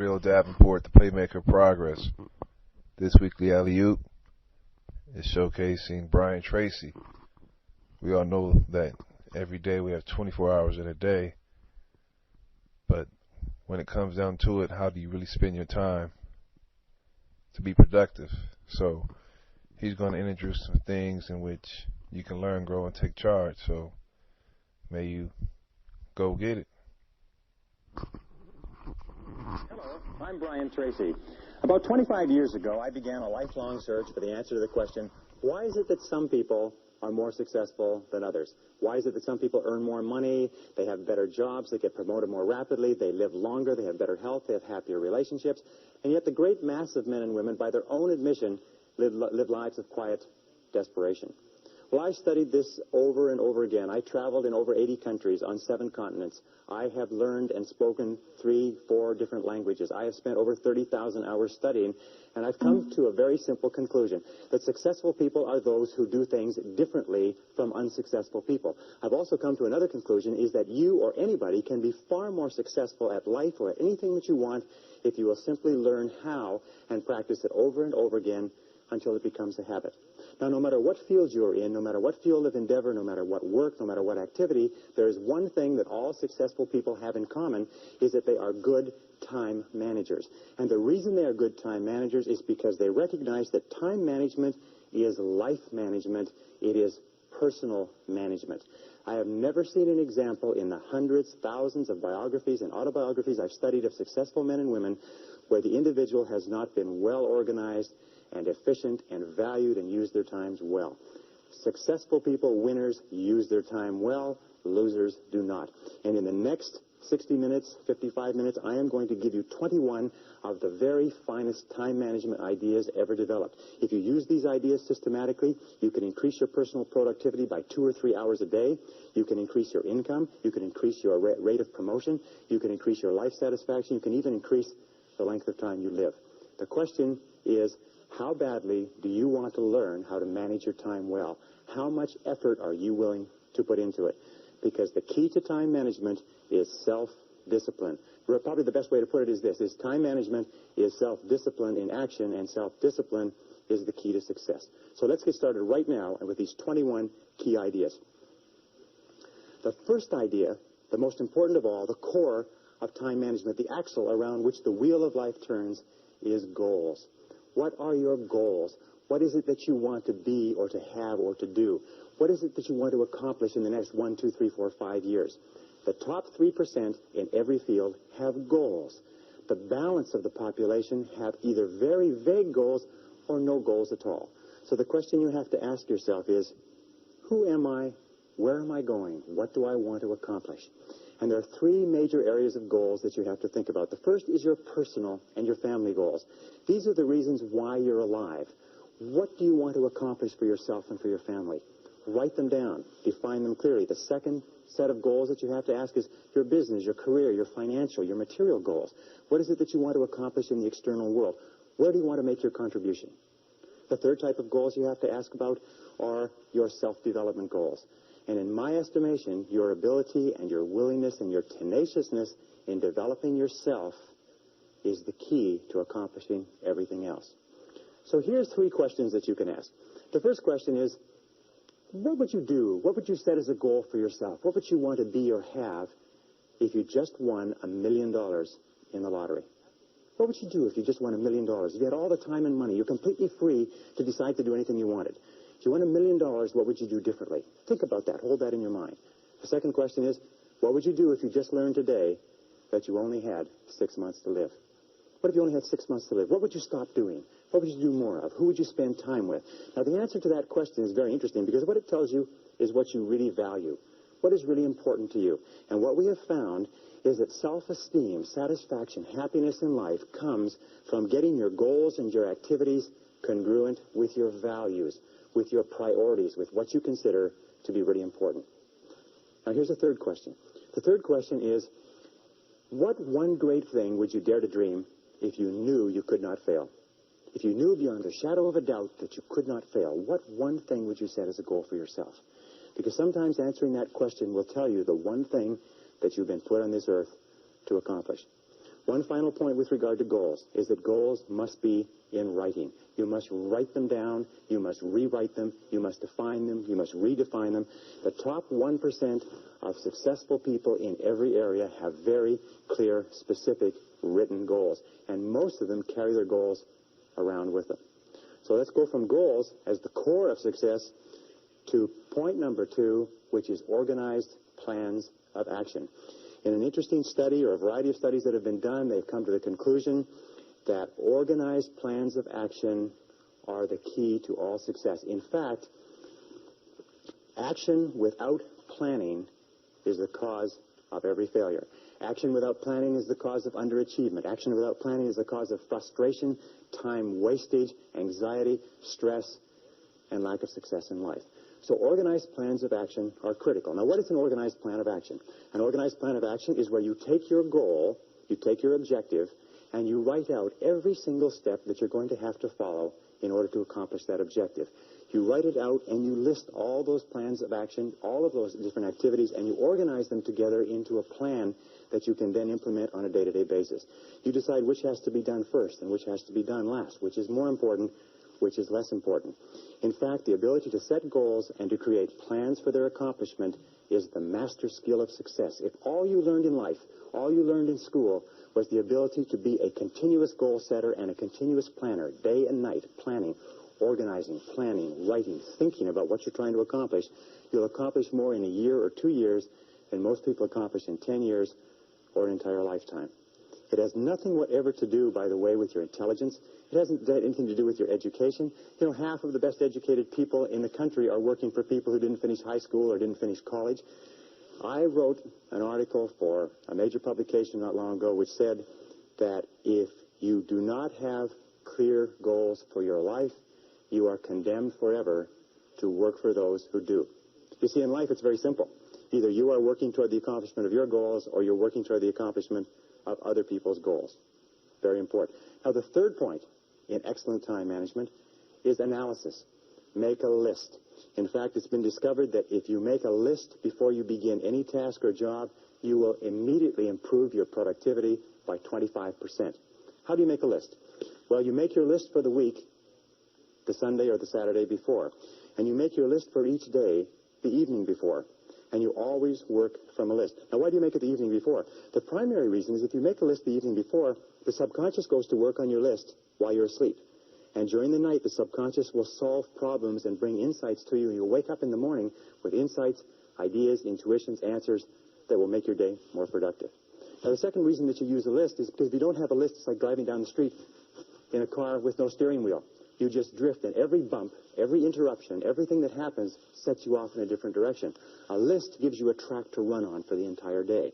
Cordell Davenport, the playmaker of progress. This weekly alley-oop is showcasing Brian Tracy. We all know that every day we have 24 hours in a day, but when it comes down to it, how do you really spend your time to be productive? So he's going to introduce some things in which you can learn, grow, and take charge. So may you go get it. Hello, I'm Brian Tracy. About 25 years ago, I began a lifelong search for the answer to the question, why is it that some people are more successful than others? Why is it that some people earn more money, they have better jobs, they get promoted more rapidly, they live longer, they have better health, they have happier relationships, and yet the great mass of men and women, by their own admission, live lives of quiet desperation? Well, I studied this over and over again. I traveled in over 80 countries on 7 continents. I have learned and spoken 3, 4 different languages. I have spent over 30,000 hours studying, and I've come to a very simple conclusion, that successful people are those who do things differently from unsuccessful people. I've also come to another conclusion, is that you or anybody can be far more successful at life or at anything that you want if you will simply learn how and practice it over and over again until it becomes a habit. Now, no matter what field you're in, no matter what field of endeavor, no matter what work, no matter what activity, there is one thing that all successful people have in common, is that they are good time managers. And the reason they are good time managers is because they recognize that time management is life management. It is personal management. I have never seen an example in the hundreds, thousands of biographies and autobiographies I've studied of successful men and women where the individual has not been well organized and efficient and valued and use their times well. Successful people, winners, use their time well. Losers do not. And in the next 60 minutes, 55 minutes, I am going to give you 21 of the very finest time management ideas ever developed. If you use these ideas systematically, you can increase your personal productivity by 2 or 3 hours a day. You can increase your income. You can increase your rate of promotion. You can increase your life satisfaction. You can even increase the length of time you live. The question is, how badly do you want to learn how to manage your time well? How much effort are you willing to put into it? Because the key to time management is self-discipline. Probably the best way to put it is this, is time management is self-discipline in action, and self-discipline is the key to success. So let's get started right now with these 21 key ideas. The first idea, the most important of all, the core of time management, the axle around which the wheel of life turns, is goals. What are your goals? What is it that you want to be or to have or to do? What is it that you want to accomplish in the next 1, 2, 3, 4, 5 years? The top 3% in every field have goals. The balance of the population have either very vague goals or no goals at all. So the question you have to ask yourself is, who am I? Where am I going? What do I want to accomplish? And there are 3 major areas of goals that you have to think about. The first is your personal and your family goals. These are the reasons why you're alive. What do you want to accomplish for yourself and for your family? Write them down. Define them clearly. The second set of goals that you have to ask is your business, your career, your financial, your material goals. What is it that you want to accomplish in the external world? Where do you want to make your contribution? The third type of goals you have to ask about are your self-development goals. And in my estimation, your ability and your willingness and your tenaciousness in developing yourself is the key to accomplishing everything else. So here's 3 questions that you can ask. The first question is, what would you do? What would you set as a goal for yourself? What would you want to be or have if you just won $1 million in the lottery? What would you do if you just won $1 million? If you had all the time and money, you're completely free to decide to do anything you wanted. If you won $1 million, what would you do differently? Think about that. Hold that in your mind. The second question is, what would you do if you just learned today that you only had 6 months to live? What if you only had 6 months to live? What would you stop doing? What would you do more of? Who would you spend time with? Now, the answer to that question is very interesting because what it tells you is what you really value. What is really important to you? And what we have found is that self-esteem, satisfaction, happiness in life comes from getting your goals and your activities congruent with your values, with your priorities, with what you consider to be really important. Now, here's a third question. The third question is, what one great thing would you dare to dream if you knew you could not fail? If you knew beyond a shadow of a doubt that you could not fail, what one thing would you set as a goal for yourself? Because sometimes answering that question will tell you the one thing that you've been put on this earth to accomplish. One final point with regard to goals is that goals must be in writing. You must write them down. You must rewrite them. You must define them. You must redefine them. The top 1% of successful people in every area have very clear, specific, written goals. And most of them carry their goals around with them. So let's go from goals as the core of success to point number 2, which is organized plans of action. In an interesting study, or a variety of studies that have been done, they've come to the conclusion that organized plans of action are the key to all success. In fact, action without planning is the cause of every failure. Action without planning is the cause of underachievement. Action without planning is the cause of frustration, time wastage, anxiety, stress, and lack of success in life. So organized plans of action are critical. Now, what is an organized plan of action? An organized plan of action is where you take your goal, you take your objective, and you write out every single step that you're going to have to follow in order to accomplish that objective. You write it out and you list all those plans of action, all of those different activities, and you organize them together into a plan that you can then implement on a day-to-day basis. You decide which has to be done first and which has to be done last, which is more important, which is less important. In fact, the ability to set goals and to create plans for their accomplishment is the master skill of success. If all you learned in life, all you learned in school, was the ability to be a continuous goal setter and a continuous planner, day and night, planning, organizing, planning, writing, thinking about what you're trying to accomplish, you'll accomplish more in a year or 2 years than most people accomplish in 10 years or an entire lifetime. It has nothing whatever to do, by the way, with your intelligence. It hasn't anything to do with your education. You know, half of the best educated people in the country are working for people who didn't finish high school or didn't finish college. I wrote an article for a major publication not long ago which said that if you do not have clear goals for your life, you are condemned forever to work for those who do. You see, in life it's very simple. Either you are working toward the accomplishment of your goals or you're working toward the accomplishment of other people's goals. Very important. Now, the third point in excellent time management is analysis. Make a list. In fact, it's been discovered that if you make a list before you begin any task or job, you will immediately improve your productivity by 25%. How do you make a list? Well, you make your list for the week, the Sunday or the Saturday before. And you make your list for each day the evening before. And you always work from a list. Now, why do you make it the evening before? The primary reason is if you make a list the evening before, the subconscious goes to work on your list while you're asleep. And during the night, the subconscious will solve problems and bring insights to you. And you'll wake up in the morning with insights, ideas, intuitions, answers that will make your day more productive. Now, the second reason that you use a list is because if you don't have a list, it's like driving down the street in a car with no steering wheel. You just drift, and every bump, every interruption, everything that happens sets you off in a different direction. A list gives you a track to run on for the entire day.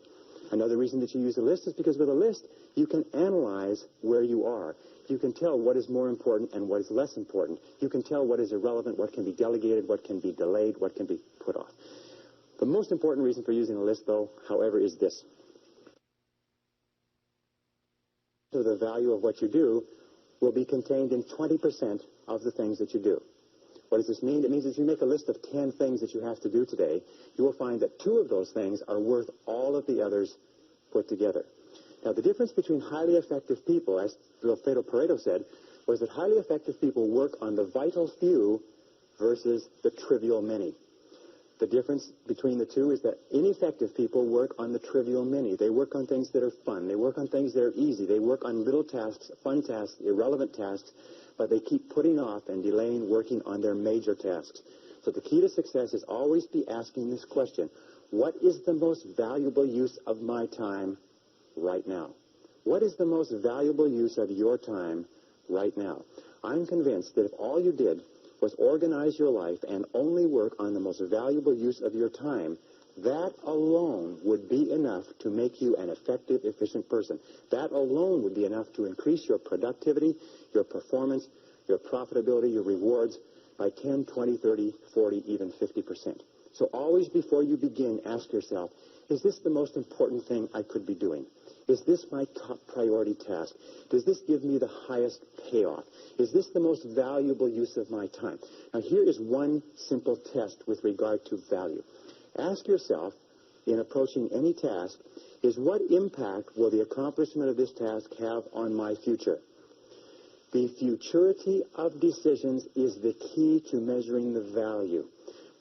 Another reason that you use a list is because with a list, you can analyze where you are. You can tell what is more important and what is less important. You can tell what is irrelevant, what can be delegated, what can be delayed, what can be put off. The most important reason for using a list, though, however, is this. So the value of what you do will be contained in 20% of the things that you do. What does this mean? It means if you make a list of 10 things that you have to do today, you will find that 2 of those things are worth all of the others put together. Now, the difference between highly effective people, as Alfredo Pareto said, was that highly effective people work on the vital few versus the trivial many. The difference between the two is that ineffective people work on the trivial many. They work on things that are fun. They work on things that are easy. They work on little tasks, fun tasks, irrelevant tasks, but they keep putting off and delaying working on their major tasks. So the key to success is always be asking this question: what is the most valuable use of my time right now? What is the most valuable use of your time right now? I'm convinced that if all you did was organize your life and only work on the most valuable use of your time, that alone would be enough to make you an effective, efficient person. That alone would be enough to increase your productivity, your performance, your profitability, your rewards by 10, 20, 30, 40, even 50%. So always before you begin, ask yourself, is this the most important thing I could be doing? Is this my top priority task? Does this give me the highest payoff? Is this the most valuable use of my time? Now, here is one simple test with regard to value. Ask yourself, in approaching any task is what impact will the accomplishment of this task have on my future? The futurity of decisions is the key to measuring the value.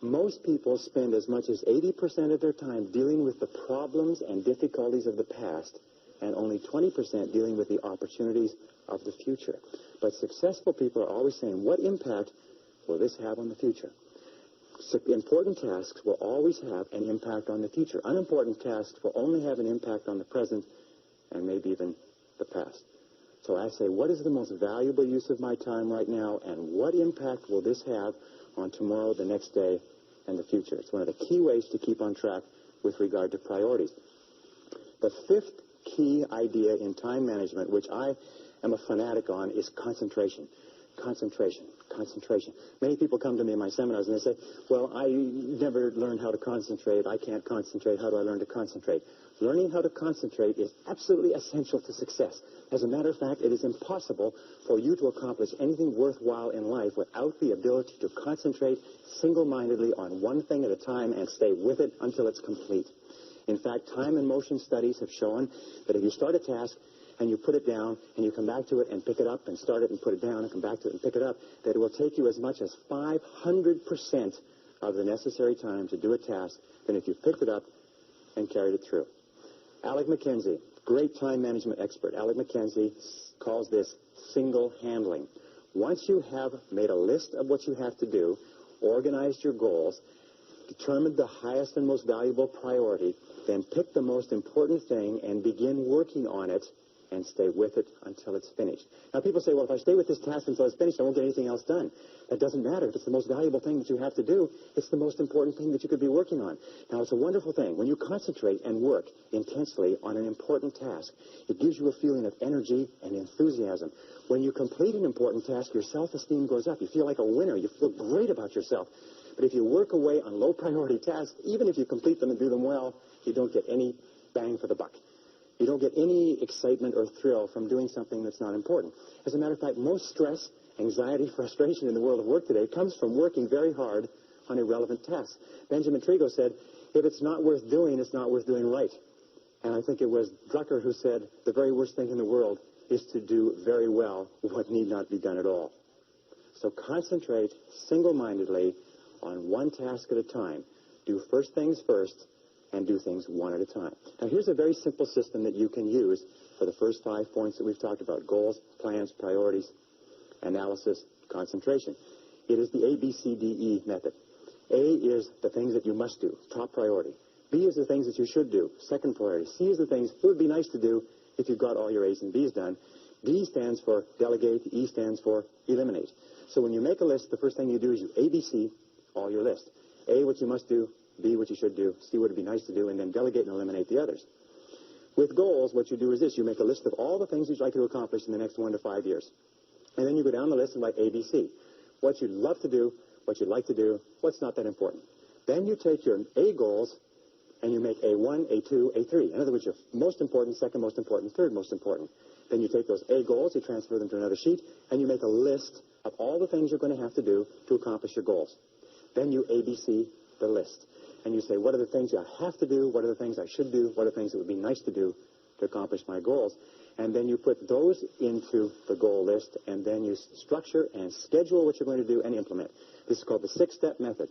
Most people spend as much as 80% of their time dealing with the problems and difficulties of the past, and only 20% dealing with the opportunities of the future. But successful people are always saying, what impact will this have on the future? So important tasks will always have an impact on the future. Unimportant tasks will only have an impact on the present and maybe even the past. So I say, what is the most valuable use of my time right now, and what impact will this have on tomorrow, the next day, and the future? It's one of the key ways to keep on track with regard to priorities. The fifth key idea in time management, which I am a fanatic on, is concentration. Concentration. Concentration. Many people come to me in my seminars and they say, well, I never learned how to concentrate. I can't concentrate. How do I learn to concentrate? Learning how to concentrate is absolutely essential to success. As a matter of fact, it is impossible for you to accomplish anything worthwhile in life without the ability to concentrate single-mindedly on one thing at a time and stay with it until it's complete. In fact, time and motion studies have shown that if you start a task and you put it down and you come back to it and pick it up and start it and put it down and come back to it and pick it up, that it will take you as much as 500% of the necessary time to do a task than if you picked it up and carried it through. Alec McKenzie, great time management expert. Alec McKenzie calls this single handling. Once you have made a list of what you have to do, organized your goals, determined the highest and most valuable priority, then pick the most important thing and begin working on it and stay with it until it's finished. Now, people say, well, if I stay with this task until it's finished, I won't get anything else done. That doesn't matter. If it's the most valuable thing that you have to do, it's the most important thing that you could be working on. Now, it's a wonderful thing. When you concentrate and work intensely on an important task, it gives you a feeling of energy and enthusiasm. When you complete an important task, your self-esteem goes up. You feel like a winner. You feel great about yourself. But if you work away on low-priority tasks, even if you complete them and do them well, you don't get any bang for the buck. You don't get any excitement or thrill from doing something that's not important. As a matter of fact, most stress, anxiety, frustration in the world of work today comes from working very hard on irrelevant tasks. Benjamin Trigo said, if it's not worth doing, it's not worth doing right. And I think it was Drucker who said, the very worst thing in the world is to do very well what need not be done at all. So concentrate single-mindedly on one task at a time. Do first things first, and do things one at a time. Now, here's a very simple system that you can use for the first 5 points that we've talked about: goals, plans, priorities, analysis, concentration. It is the ABCDE method. A is the things that you must do, top priority. B is the things that you should do, second priority. C is the things it would be nice to do if you got all your A's and B's done. D stands for delegate. E stands for eliminate. So when you make a list, the first thing you do is you ABC all your list. A, what you must do. B, what you should do. C, what would be nice to do. And then delegate and eliminate the others. With goals, what you do is this. You make a list of all the things you'd like to accomplish in the next 1 to 5 years. And then you go down the list and write ABC. What you'd love to do, what you'd like to do, what's not that important. Then you take your A goals and you make A1, A2, A3. In other words, your most important, second most important, third most important. Then you take those A goals, you transfer them to another sheet, and you make a list of all the things you're going to have to do to accomplish your goals. Then you ABC the list. And you say, what are the things I have to do? What are the things I should do? What are the things that would be nice to do to accomplish my goals? And then you put those into the goal list, and then you structure and schedule what you're going to do and implement. This is called the 6-step method.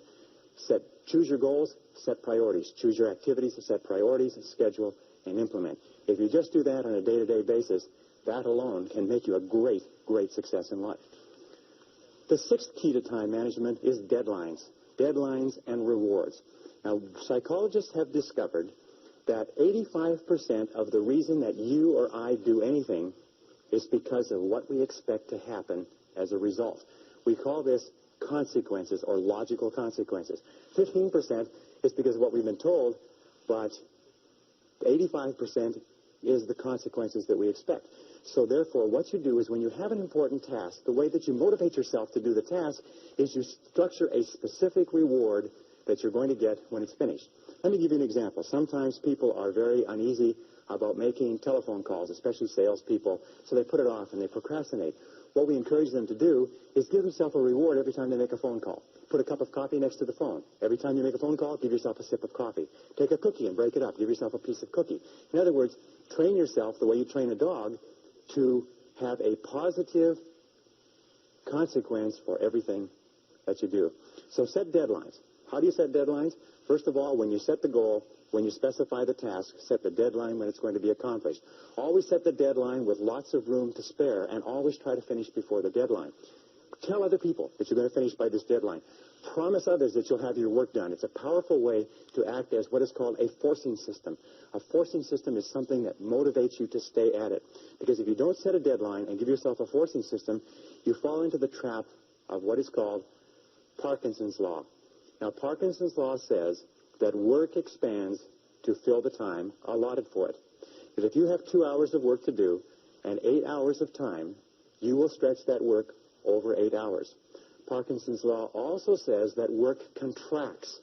Choose your goals, set priorities. Choose your activities, set priorities, schedule, and implement. If you just do that on a day-to-day basis, that alone can make you a great, great success in life. The 6th key to time management is deadlines. Deadlines and rewards. Now, psychologists have discovered that 85% of the reason that you or I do anything is because of what we expect to happen as a result. We call this consequences or logical consequences. 15% is because of what we've been told, but 85% is the consequences that we expect. So therefore, what you do is when you have an important task, the way that you motivate yourself to do the task is you structure a specific reward that you're going to get when it's finished. Let me give you an example. Sometimes people are very uneasy about making telephone calls, especially salespeople, so they put it off and they procrastinate. what we encourage them to do is give themselves a reward every time they make a phone call. Put a cup of coffee next to the phone. Every time you make a phone call, give yourself a sip of coffee. Take a cookie and break it up. Give yourself a piece of cookie. In other words, train yourself the way you train a dog to have a positive consequence for everything that you do. So set deadlines. How do you set deadlines? First of all, when you set the goal, when you specify the task, set the deadline when it's going to be accomplished. Always set the deadline with lots of room to spare, and always try to finish before the deadline. Tell other people that you're going to finish by this deadline. Promise others that you'll have your work done. It's a powerful way to act as what is called a forcing system. A forcing system is something that motivates you to stay at it. Because if you don't set a deadline and give yourself a forcing system, you fall into the trap of what is called Parkinson's law. Now, Parkinson's law says that work expands to fill the time allotted for it. That if you have 2 hours of work to do and 8 hours of time, you will stretch that work over 8 hours. Parkinson's law also says that work contracts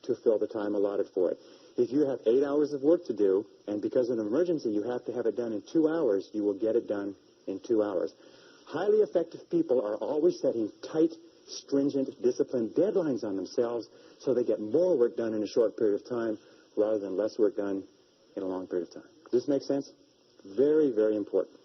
to fill the time allotted for it. If you have 8 hours of work to do, and because of an emergency you have to have it done in 2 hours, you will get it done in 2 hours. Highly effective people are always setting tight, stringent, disciplined deadlines on themselves so they get more work done in a short period of time rather than less work done in a long period of time. Does this make sense? Very, very important.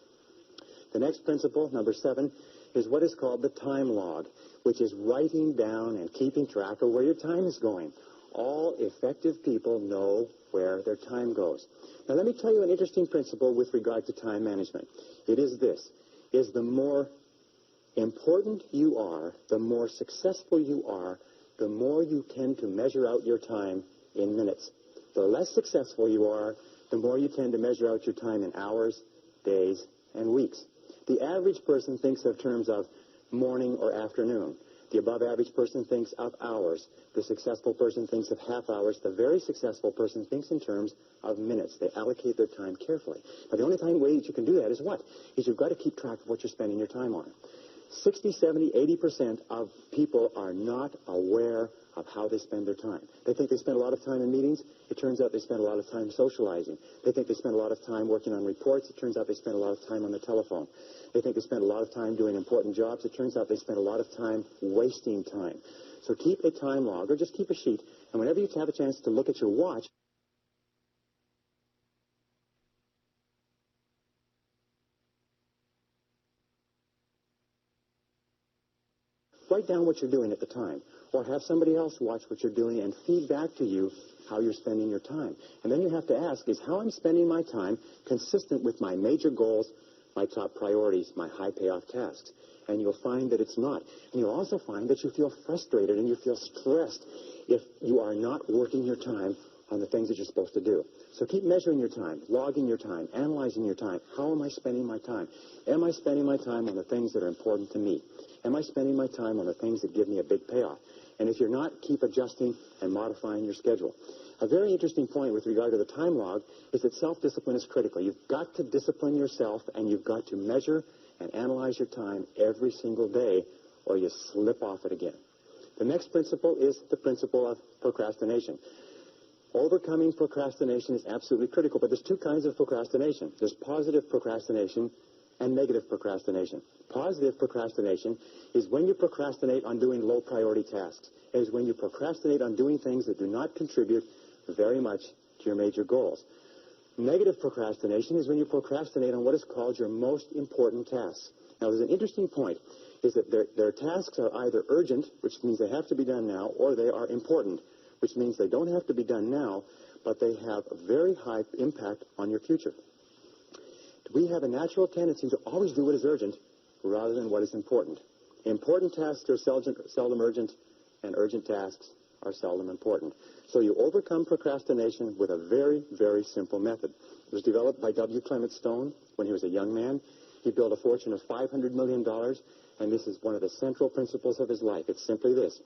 The next principle, number 7, is what is called the time log, which is writing down and keeping track of where your time is going. All effective people know where their time goes. Now, let me tell you an interesting principle with regard to time management. It is this, is the more important you are, the more successful you are, the more you tend to measure out your time in minutes. The less successful you are, the more you tend to measure out your time in hours, days, and weeks. The average person thinks of terms of morning or afternoon. The above average person thinks of hours. The successful person thinks of half hours. The very successful person thinks in terms of minutes. They allocate their time carefully. But the only way that you can do that is what? Is you've got to keep track of what you're spending your time on. 60, 70, 80% of people are not aware of how they spend their time. They think they spend a lot of time in meetings. It turns out they spend a lot of time socializing. They think they spend a lot of time working on reports. It turns out they spend a lot of time on the telephone. They think they spend a lot of time doing important jobs. It turns out they spend a lot of time wasting time. So keep a time log, or just keep a sheet, and whenever you have a chance to look at your watch, write down what you're doing at the time, or have somebody else watch what you're doing and feed back to you how you're spending your time. And then you have to ask, is how I'm spending my time consistent with my major goals, my top priorities, my high payoff tasks? And you'll find that it's not. And you'll also find that you feel frustrated and you feel stressed if you are not working your time on the things that you're supposed to do. So keep measuring your time, logging your time, analyzing your time. How am I spending my time? Am I spending my time on the things that are important to me? Am I spending my time on the things that give me a big payoff? And if you're not, keep adjusting and modifying your schedule. A very interesting point with regard to the time log is that self-discipline is critical. You've got to discipline yourself, and you've got to measure and analyze your time every single day, or you slip off it again. The next principle is the principle of procrastination. Overcoming procrastination is absolutely critical, but there's two kinds of procrastination. There's positive procrastination and negative procrastination. Positive procrastination is when you procrastinate on doing low-priority tasks. It is when you procrastinate on doing things that do not contribute very much to your major goals. Negative procrastination is when you procrastinate on what is called your most important tasks. Now, there's an interesting point, is that their tasks are either urgent, which means they have to be done now, or they are important, which means they don't have to be done now, but they have a very high impact on your future. We have a natural tendency to always do what is urgent rather than what is important. Important tasks are seldom urgent, and urgent tasks are seldom important. So you overcome procrastination with a very, very simple method. It was developed by W. Clement Stone when he was a young man. He built a fortune of $500 million, and this is one of the central principles of his life. It's simply this.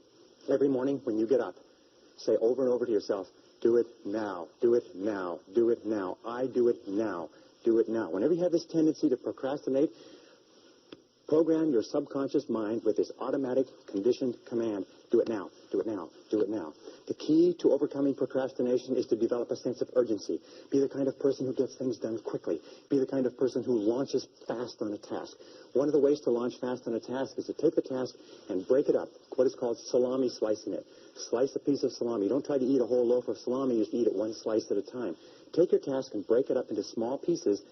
Every morning when you get up, say over and over to yourself, do it now, do it now, do it now, I do it now, do it now. Whenever you have this tendency to procrastinate, Program your subconscious mind with this automatic conditioned command: do it now, do it now, do it now. The key to overcoming procrastination is to develop a sense of urgency. Be the kind of person who gets things done quickly. Be the kind of person who launches fast on a task. One of the ways to launch fast on a task is to take the task and break it up, what is called salami slicing it. Slice a piece of salami. Don't try to eat a whole loaf of salami. You just eat it one slice at a time. Take your task and break it up into small pieces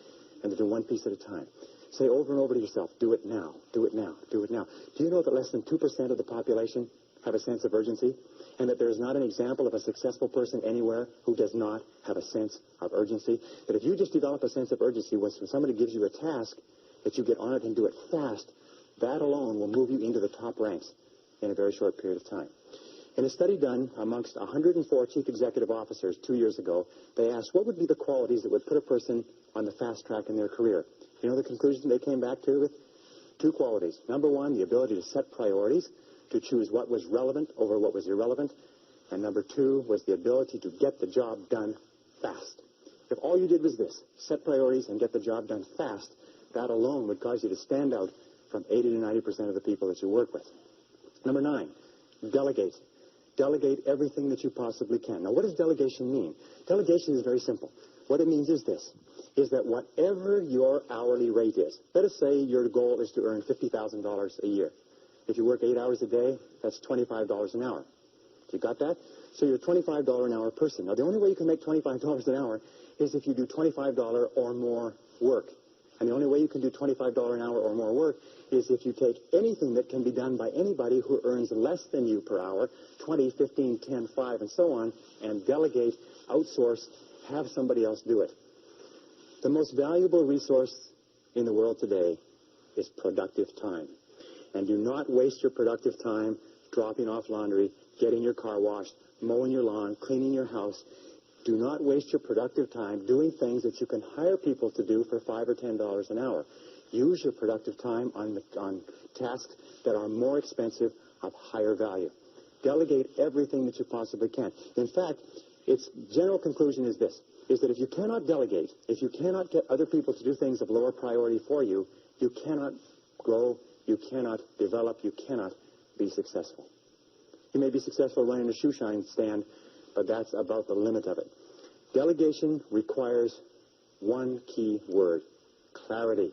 and do one piece at a time. Say over and over to yourself, do it now, do it now, do it now. Do you know that less than 2% of the population have a sense of urgency? And that there is not an example of a successful person anywhere who does not have a sense of urgency? That if you just develop a sense of urgency, when somebody gives you a task, that you get on it and do it fast, that alone will move you into the top ranks in a very short period of time. In a study done amongst 104 chief executive officers 2 years ago, they asked what would be the qualities that would put a person on the fast track in their career. You know the conclusion they came back to with? 2 qualities. Number 1, the ability to set priorities, to choose what was relevant over what was irrelevant. And number 2 was the ability to get the job done fast. If all you did was this, set priorities and get the job done fast, that alone would cause you to stand out from 80 to 90% of the people that you work with. Number 9, delegate. Delegate everything that you possibly can. Now, what does delegation mean? Delegation is very simple. What it means is this, is that whatever your hourly rate is, let us say your goal is to earn $50,000 a year. If you work 8 hours a day, that's $25 an hour. You got that? So you're a $25 an hour person. Now, the only way you can make $25 an hour is if you do $25 or more work. And the only way you can do $25 an hour or more work is if you take anything that can be done by anybody who earns less than you per hour, 20, 15, 10, 5, and so on, and delegate, outsource, have somebody else do it. The most valuable resource in the world today is productive time. And do not waste your productive time dropping off laundry, getting your car washed, mowing your lawn, cleaning your house. Do not waste your productive time doing things that you can hire people to do for $5 or $10 an hour. Use your productive time on tasks that are more expensive, of higher value. Delegate everything that you possibly can. In fact, its general conclusion is this, is that if you cannot delegate, if you cannot get other people to do things of lower priority for you, you cannot grow, you cannot develop, you cannot be successful. You may be successful running a shoe shine stand, but that's about the limit of it. Delegation requires one key word: clarity.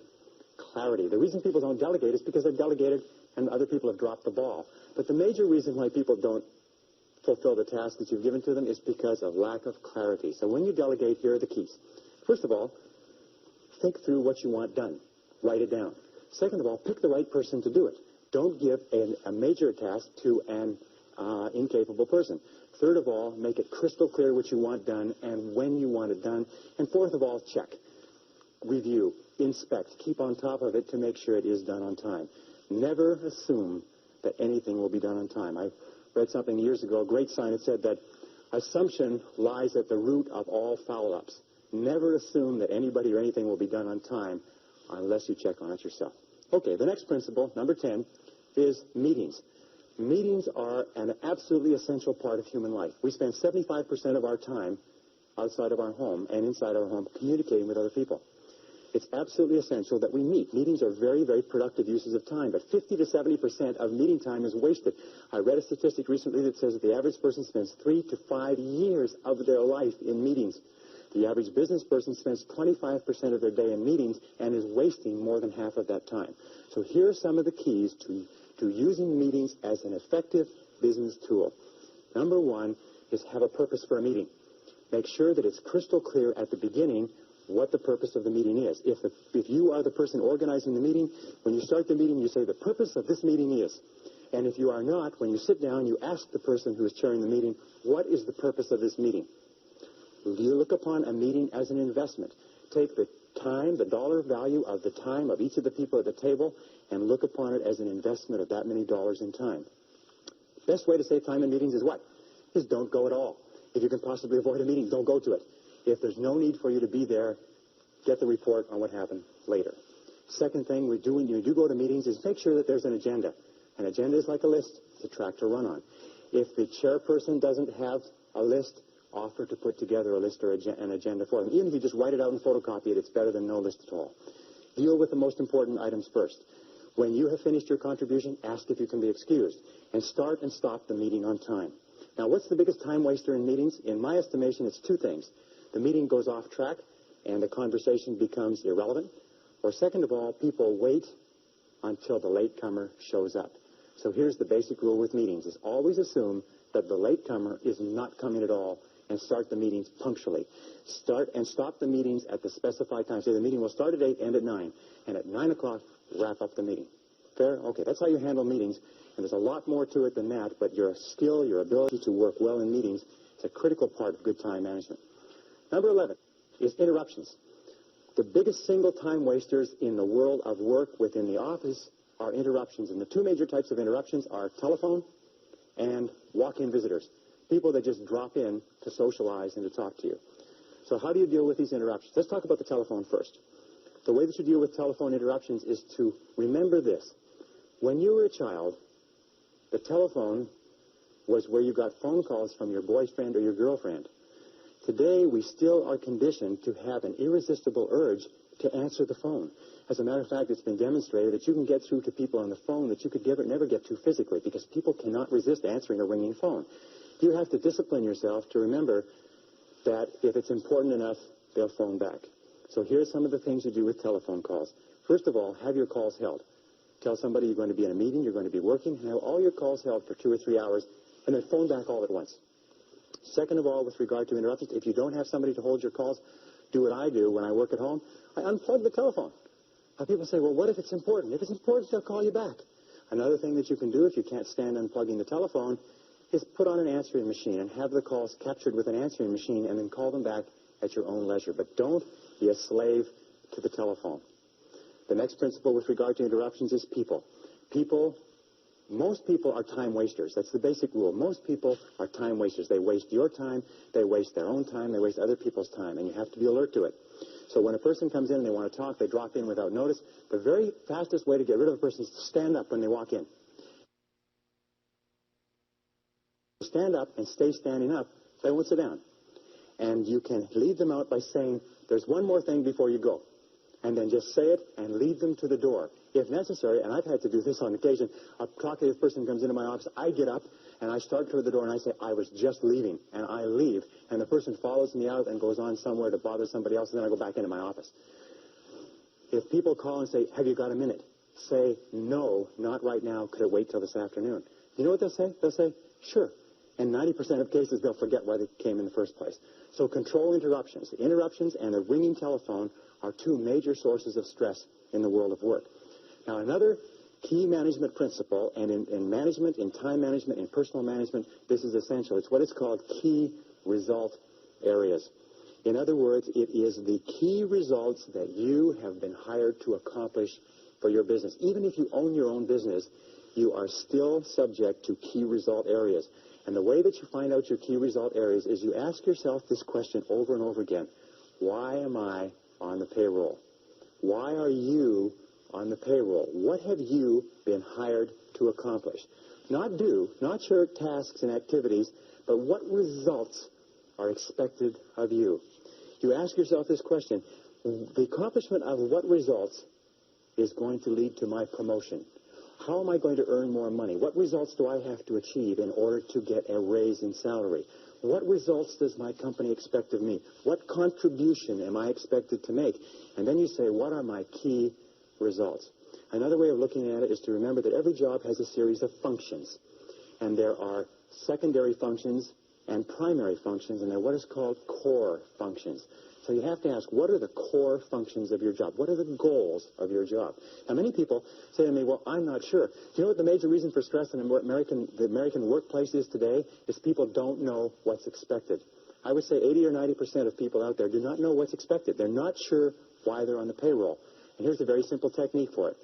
Clarity. The reason people don't delegate is because they've delegated and other people have dropped the ball. But the major reason why people don't fulfill the task that you've given to them is because of lack of clarity. So when you delegate, here are the keys. First of all, think through what you want done. Write it down. Second of all, pick the right person to do it. Don't give a major task to an incapable person. Third of all, make it crystal clear what you want done and when you want it done. And fourth of all, check, review, inspect, keep on top of it to make sure it is done on time. Never assume that anything will be done on time. I read something years ago, a great sign. It said that assumption lies at the root of all foul-ups. Never assume that anybody or anything will be done on time unless you check on it yourself. Okay, the next principle, number 10, is meetings. Meetings are an absolutely essential part of human life. We spend 75% of our time outside of our home and inside our home communicating with other people. It's absolutely essential that we meet. Meetings are very, very productive uses of time, but 50 to 70% of meeting time is wasted. I read a statistic recently that says that the average person spends 3 to 5 years of their life in meetings. The average business person spends 25% of their day in meetings and is wasting more than half of that time. So here are some of the keys to using meetings as an effective business tool. Number 1 is have a purpose for a meeting. Make sure that it's crystal clear at the beginning what the purpose of the meeting is. If you are the person organizing the meeting, when you start the meeting, you say the purpose of this meeting is. And if you are not, when you sit down, you ask the person who is chairing the meeting, what is the purpose of this meeting? You look upon a meeting as an investment. Take the time, the dollar value of the time of each of the people at the table, and look upon it as an investment of that many dollars in time. Best way to save time in meetings is what? Is don't go at all. If you can possibly avoid a meeting, don't go to it. If there's no need for you to be there, get the report on what happened later. Second thing we do when you do go to meetings is make sure that there's an agenda. An agenda is like a list. It's a track to run on. If the chairperson doesn't have a list, offer to put together a list or an agenda for them. Even if you just write it out and photocopy it, it's better than no list at all. Deal with the most important items first. When you have finished your contribution, ask if you can be excused. And start and stop the meeting on time. Now, what's the biggest time waster in meetings? In my estimation, it's two things. The meeting goes off track and the conversation becomes irrelevant. Or second of all, people wait until the latecomer shows up. So here's the basic rule with meetings, is always assume that the latecomer is not coming at all and start the meetings punctually. Start and stop the meetings at the specified time. Say the meeting will start at 8, end at 9, and at 9 o'clock, wrap up the meeting. Fair? Okay, that's how you handle meetings, and there's a lot more to it than that, but your skill, your ability to work well in meetings is a critical part of good time management. Number 11 is interruptions. The biggest single time wasters in the world of work within the office are interruptions, and the two major types of interruptions are telephone and walk-in visitors, people that just drop in to socialize and to talk to you. So how do you deal with these interruptions? Let's talk about the telephone first. The way that you deal with telephone interruptions is to remember this. When you were a child, the telephone was where you got phone calls from your boyfriend or your girlfriend. Today, we still are conditioned to have an irresistible urge to answer the phone. As a matter of fact, it's been demonstrated that you can get through to people on the phone that you could never get to physically, because people cannot resist answering a ringing phone. You have to discipline yourself to remember that if it's important enough, they'll phone back. So here's some of the things you do with telephone calls. First of all, have your calls held. Tell somebody you're going to be in a meeting, you're going to be working, have all your calls held for 2 or 3 hours, and then phone back all at once. Second of all, with regard to interruptions, if you don't have somebody to hold your calls, do what I do when I work at home. I unplug the telephone. Now, people say, well, what if it's important? If it's important, they'll call you back. Another thing that you can do if you can't stand unplugging the telephone is put on an answering machine and have the calls captured with an answering machine and then call them back at your own leisure. But don't be a slave to the telephone. The next principle with regard to interruptions is people. Most people are time wasters. That's the basic rule. Most people are time wasters. They waste your time, they waste their own time, they waste other people's time, and you have to be alert to it. So when a person comes in and they want to talk, they drop in without notice. The very fastest way to get rid of a person is to stand up when they walk in. Stand up and stay standing up, they won't sit down. And you can lead them out by saying, there's one more thing before you go. And then just say it and lead them to the door. If necessary, and I've had to do this on occasion, a talkative person comes into my office, I get up and I start toward the door and I say, I was just leaving, and I leave. And the person follows me out and goes on somewhere to bother somebody else, and then I go back into my office. If people call and say, have you got a minute? Say, no, not right now. Could it wait till this afternoon? You know what they'll say? They'll say, sure. And 90% of cases, they'll forget why they came in the first place. So control interruptions. The interruptions and the ringing telephone are two major sources of stress in the world of work. Now, another key management principle, and in management, in time management, in personal management, this is essential. It's what is called key result areas. In other words, it is the key results that you have been hired to accomplish for your business. Even if you own your own business, you are still subject to key result areas. And the way that you find out your key result areas is you ask yourself this question over and over again. Why am I on the payroll? Why are you on the payroll? What have you been hired to accomplish? Not do, not your tasks and activities, but what results are expected of you? You ask yourself this question. The accomplishment of what results is going to lead to my promotion? How am I going to earn more money? What results do I have to achieve in order to get a raise in salary? What results does my company expect of me? What contribution am I expected to make? And then you say, what are my key results? Another way of looking at it is to remember that every job has a series of functions. And there are secondary functions and primary functions, and they're what is called core functions. So you have to ask, what are the core functions of your job? What are the goals of your job? Now, many people say to me, well, I'm not sure. Do you know what the major reason for stress in the American workplace is today? Is people don't know what's expected. I would say 80 or 90% of people out there do not know what's expected. They're not sure why they're on the payroll. And here's a very simple technique for it.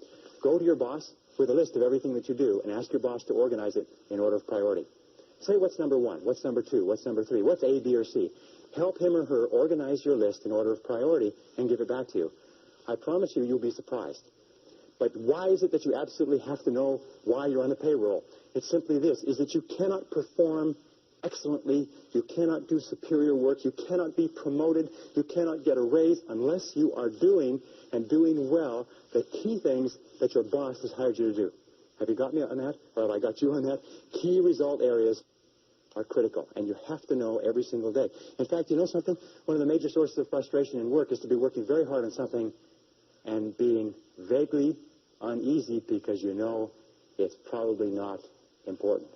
Go to your boss with a list of everything that you do and ask your boss to organize it in order of priority. Say what's number 1, what's number 2, what's number 3, what's A, B, or C. Help him or her organize your list in order of priority and give it back to you. I promise you, you'll be surprised. But why is it that you absolutely have to know why you're on the payroll? It's simply this, is that you cannot perform excellently. You cannot do superior work. You cannot be promoted. You cannot get a raise unless you are doing and doing well the key things that your boss has hired you to do. Have you got me on that? Or have I got you on that? Key result areas are critical, and you have to know every single day. In fact, you know something? One of the major sources of frustration in work is to be working very hard on something and being vaguely uneasy because you know it's probably not important.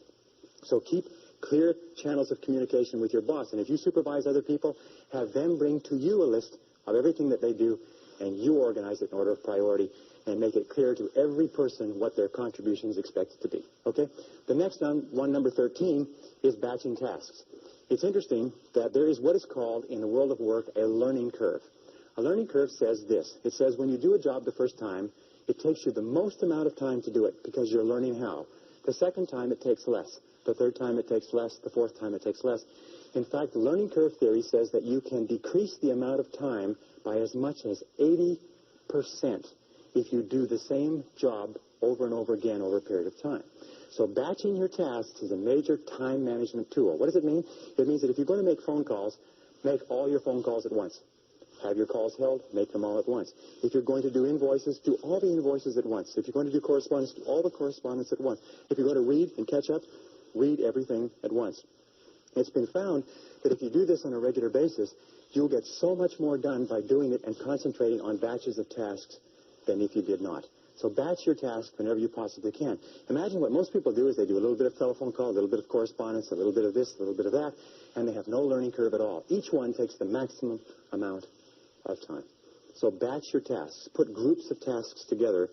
So keep clear channels of communication with your boss, and if you supervise other people, have them bring to you a list of everything that they do, and you organize it in order of priority and make it clear to every person what their contribution is expected to be. Okay? The next one, number 13, is batching tasks. It's interesting that there is what is called, in the world of work, a learning curve. A learning curve says this. It says when you do a job the first time, it takes you the most amount of time to do it because you're learning how. The second time, it takes less. The third time, it takes less. The fourth time, it takes less. In fact, the learning curve theory says that you can decrease the amount of time by as much as 80% if you do the same job over and over again over a period of time. So batching your tasks is a major time management tool. What does it mean? It means that if you're going to make phone calls, make all your phone calls at once. Have your calls held, make them all at once. If you're going to do invoices, do all the invoices at once. If you're going to do correspondence, do all the correspondence at once. If you're going to read and catch up, read everything at once. It's been found that if you do this on a regular basis, you'll get so much more done by doing it and concentrating on batches of tasks than if you did not. So batch your tasks whenever you possibly can. Imagine what most people do is they do a little bit of telephone call, a little bit of correspondence, a little bit of this, a little bit of that, and they have no learning curve at all. Each one takes the maximum amount of time. So batch your tasks. Put groups of tasks together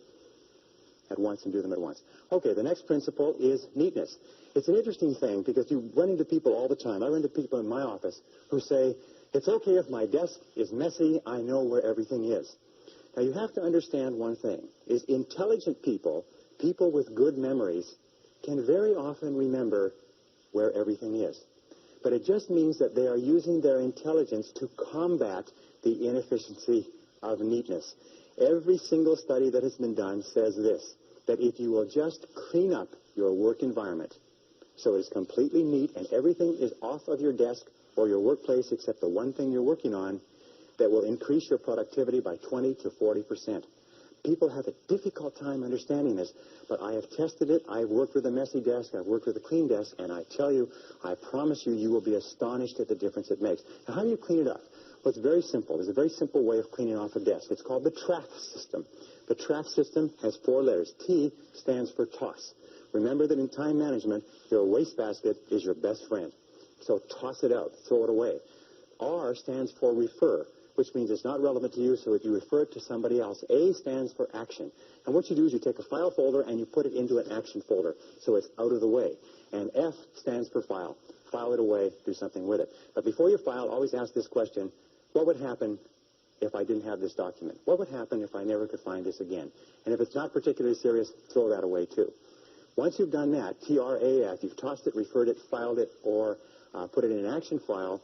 at once and do them at once. Okay, the next principle is neatness. It's an interesting thing because you run into people all the time. I run into people in my office who say, it's okay if my desk is messy, I know where everything is. Now, you have to understand one thing, is intelligent people, people with good memories, can very often remember where everything is. But it just means that they are using their intelligence to combat the inefficiency of neatness. Every single study that has been done says this, that if you will just clean up your work environment so it is completely neat and everything is off of your desk or your workplace except the one thing you're working on, that will increase your productivity by 20 to 40%. People have a difficult time understanding this, but I have tested it. I've worked with a messy desk. I've worked with a clean desk, and I tell you, I promise you, you will be astonished at the difference it makes. Now, how do you clean it up? Well, it's very simple. There's a very simple way of cleaning off a desk. It's called the TRAF system. The TRAF system has 4 letters. T stands for toss. Remember that in time management, your wastebasket is your best friend. So toss it out. Throw it away. R stands for refer, which means it's not relevant to you, so if you refer it to somebody else. A stands for action. And what you do is you take a file folder and you put it into an action folder, so it's out of the way. And F stands for file. File it away, do something with it. But before you file, always ask this question, what would happen if I didn't have this document? What would happen if I never could find this again? And if it's not particularly serious, throw that away too. Once you've done that, TRAF, you've tossed it, referred it, filed it, or put it in an action file.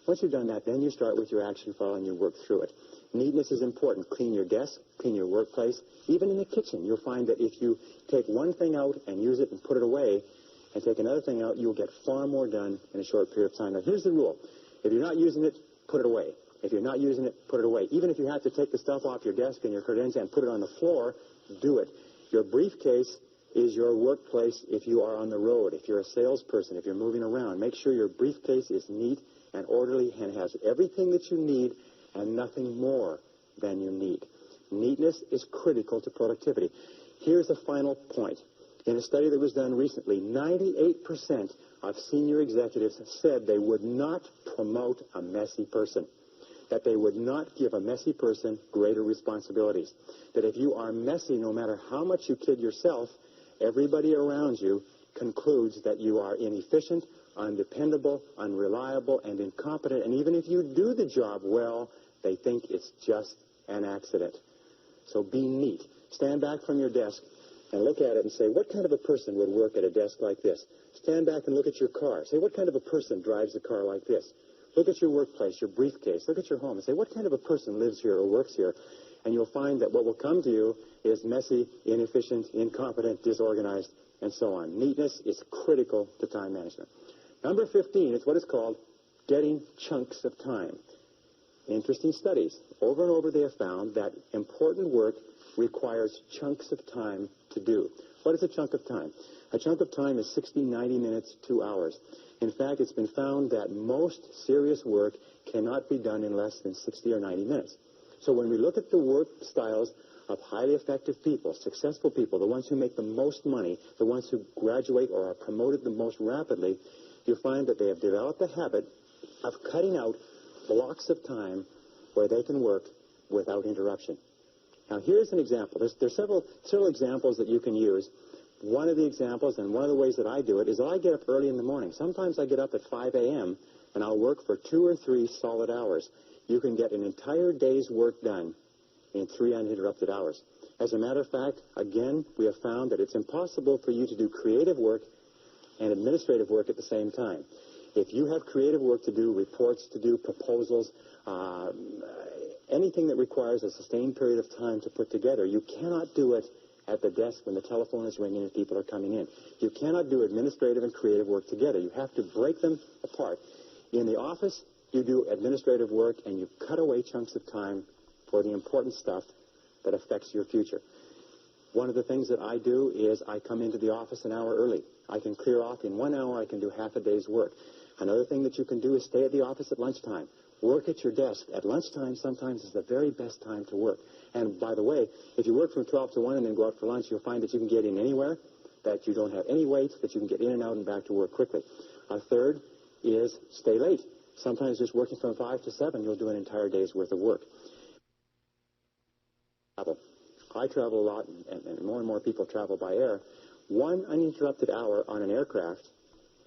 Once you've done that, then you start with your action file and you work through it. Neatness is important. Clean your desk, clean your workplace. Even in the kitchen, you'll find that if you take one thing out and use it and put it away, and take another thing out, you'll get far more done in a short period of time. Now, here's the rule. If you're not using it, put it away. If you're not using it, put it away. Even if you have to take the stuff off your desk and your curtains and put it on the floor, do it. Your briefcase is your workplace if you are on the road, if you're a salesperson, if you're moving around. Make sure your briefcase is neat and orderly and has everything that you need and nothing more than you need. Neatness is critical to productivity. Here's the final point. In a study that was done recently, 98% of senior executives said they would not promote a messy person, that they would not give a messy person greater responsibilities, that if you are messy, no matter how much you kid yourself, everybody around you concludes that you are inefficient, undependable, unreliable, and incompetent, and even if you do the job well, they think it's just an accident. So be neat. Stand back from your desk and look at it and say, what kind of a person would work at a desk like this? Stand back and look at your car. Say, what kind of a person drives a car like this? Look at your workplace, your briefcase. Look at your home and say, what kind of a person lives here or works here? And you'll find that what will come to you is messy, inefficient, incompetent, disorganized, and so on. Neatness is critical to time management. Number 15 is what is called getting chunks of time. Interesting studies. Over and over they have found that important work requires chunks of time to do. What is a chunk of time? A chunk of time is 60, 90 minutes, 2 hours. In fact, it's been found that most serious work cannot be done in less than 60 or 90 minutes. So when we look at the work styles of highly effective people, successful people, the ones who make the most money, the ones who graduate or are promoted the most rapidly, you find that they have developed a habit of cutting out blocks of time where they can work without interruption. Now, here's an example. There's several examples that you can use. One of the examples, and one of the ways that I do it, is I get up early in the morning. Sometimes I get up at 5 a.m., and I'll work for 2 or 3 solid hours. You can get an entire day's work done in 3 uninterrupted hours. As a matter of fact, again, we have found that it's impossible for you to do creative work and administrative work at the same time. If you have creative work to do, reports to do, proposals, anything that requires a sustained period of time to put together, you cannot do it at the desk when the telephone is ringing and people are coming in. You cannot do administrative and creative work together. You have to break them apart. In the office, you do administrative work and you cut away chunks of time for the important stuff that affects your future. One of the things that I do is I come into the office an hour early. I can clear off in 1 hour. I can do half a day's work. Another thing that you can do is stay at the office at lunchtime. Work at your desk. At lunchtime sometimes is the very best time to work. And by the way, if you work from 12 to 1 and then go out for lunch, you'll find that you can get in anywhere, that you don't have any wait, that you can get in and out and back to work quickly. A third is stay late. Sometimes just working from 5 to 7, you'll do an entire day's worth of work. Travel. I travel a lot, and more people travel by air. 1 uninterrupted hour on an aircraft,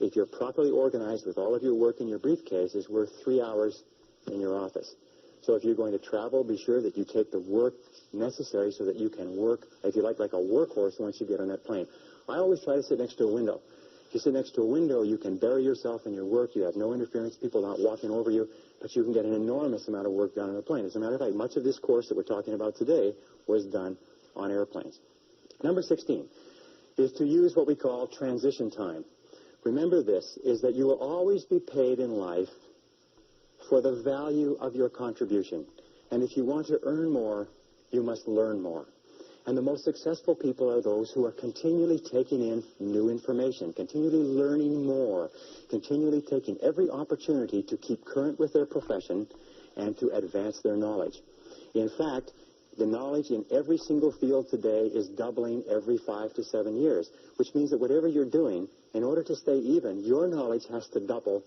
if you're properly organized with all of your work in your briefcase, is worth 3 hours in your office. So if you're going to travel, be sure that you take the work necessary so that you can work, if you like a workhorse once you get on that plane. I always try to sit next to a window. If you sit next to a window, you can bury yourself in your work. You have no interference, people not walking over you, but you can get an enormous amount of work done on a plane. As a matter of fact, much of this course that we're talking about today was done on airplanes. Number 16 is to use what we call transition time. Remember this, is that you will always be paid in life for the value of your contribution. And if you want to earn more, you must learn more. And the most successful people are those who are continually taking in new information, continually learning more, continually taking every opportunity to keep current with their profession and to advance their knowledge. In fact, the knowledge in every single field today is doubling every 5 to 7 years, which means that whatever you're doing, in order to stay even, your knowledge has to double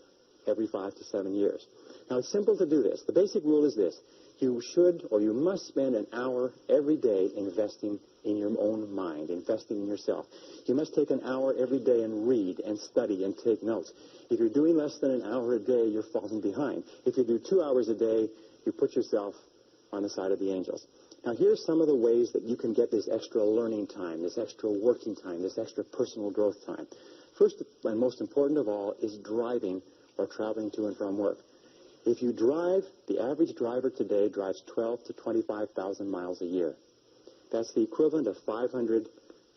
every 5 to 7 years. Now, it's simple to do this. The basic rule is this. You should or you must spend an hour every day investing in your own mind, investing in yourself. You must take an hour every day and read and study and take notes. If you're doing less than an hour a day, you're falling behind. If you do 2 hours a day, you put yourself on the side of the angels. Now, here's some of the ways that you can get this extra learning time, this extra working time, this extra personal growth time. First and most important of all is driving or traveling to and from work. If you drive, the average driver today drives 12 to 25,000 miles a year. That's the equivalent of 500